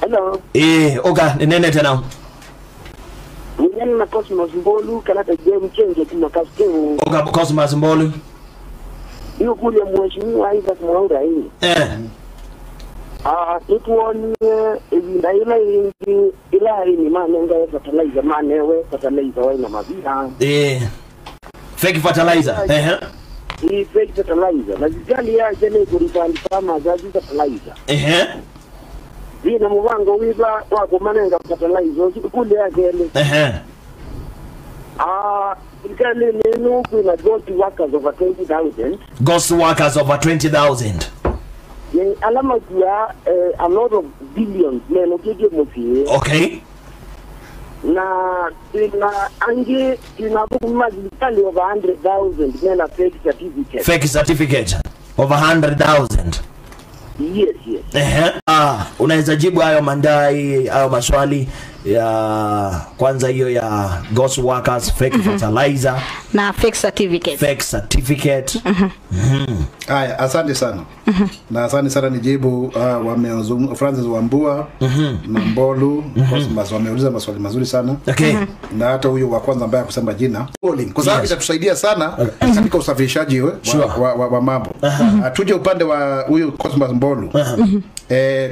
Hello. Oga nene tena. Mjani na Cosmos Mbolu kanata game change kima kasting. Oga Cosmos Mbolu. Hiyo kule mheshimiwa Isaac Mwaura hii. Ituoni ibinda ila ni manenga ya fertilizer manewe fertilizer waina mabia. Fake fertilizer. Hii fake fertilizer. Na zikali ya jene kurifani kama zazi fertilizer. Zina muvango wiba wako manenga fertilizer kule ya gele. Ikali nenu kuna ghost workers over 20,000. Ghost workers over 20,000. Alama ya a lot of billions neno kike mufie. Okay. Na ange inabuku mazikali over 100,000 nena fake certificate. Fake certificate over 100,000. Yes. Unaweza jibu hayo mandai hayo maswali ya kwanza hiyo ya ghost workers, fake fertilizer na fake certificate. Haya, asante sana. Na asante sana nijibu wamezungumza Francis Wambua na Mbolu Cosmos wameuliza maswali mazuri sana. Okay. Na hata huyo wa kwanza ambaye kusema jina kwa sababu itatusaidia sana katika usafirishaji wa mambo. Tuje upande wa huyo Cosmos Mbolu.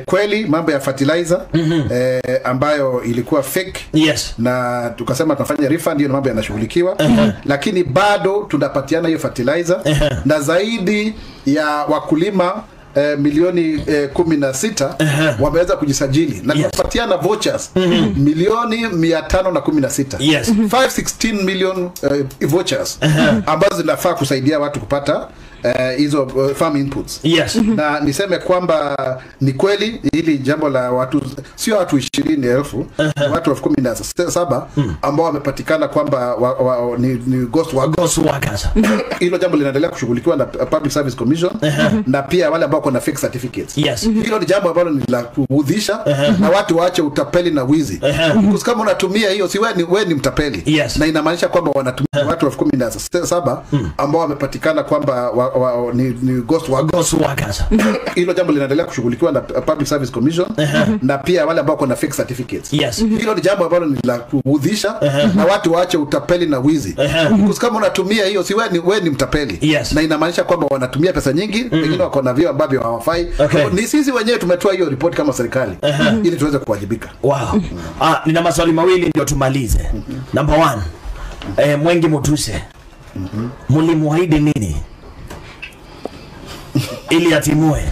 Kweli mambo ya fertilizer ambayo ilikuwa fake. Yes. Na tukasema tunafanya refund, hiyo mambo yanashughulikiwa. Lakini bado tunapatiana hiyo fertilizer na zaidi ya wakulima milioni 16 wameweza kujisajili na kupatiana vouchers milioni 516. Yes. 516 million vouchers ambazo zinafaa kusaidia watu kupata hizo farm inputs. Yes. Na niseme kwamba ni kweli hili jambo la watu sio watu 20,000 watu 17 ambao wamepatikana kwamba ni ghost workers. Hilo jambo linaendelea kushughulikiwa na Public Service Commission na pia wale ambao kuna fake certificates. Yes. Hilo ni jambo ambalo ni la kuudhisha na watu waache utapeli na wizi. Kwa kama unatumia hiyo si wewe ni mtapeli. Yes. Na inamaanisha kwamba wanatumia watu 17 ambao wamepatikana kwamba ni ghost workers. Hilo jambo linaendelea kushughulikiwa na Public Service Commission na pia wale ambao kuna fake certificates. Yes. Hilo ni jambo ambalo ni la kuudhisha na watu waache utapeli na wizi. Kwa kama unatumia hiyo si wewe ni mtapeli. Yes. Na inamaanisha kwamba wanatumia pesa nyingi, wengine wako na vio ambavyo hawafai. Ni sisi wenyewe tumetoa hiyo report kama serikali ili tuweze kuwajibika. Wow. Nina maswali mawili ndio tumalize. Number 1. Mwengi Mutuse. Mulimuahidi nini? Ili atimue.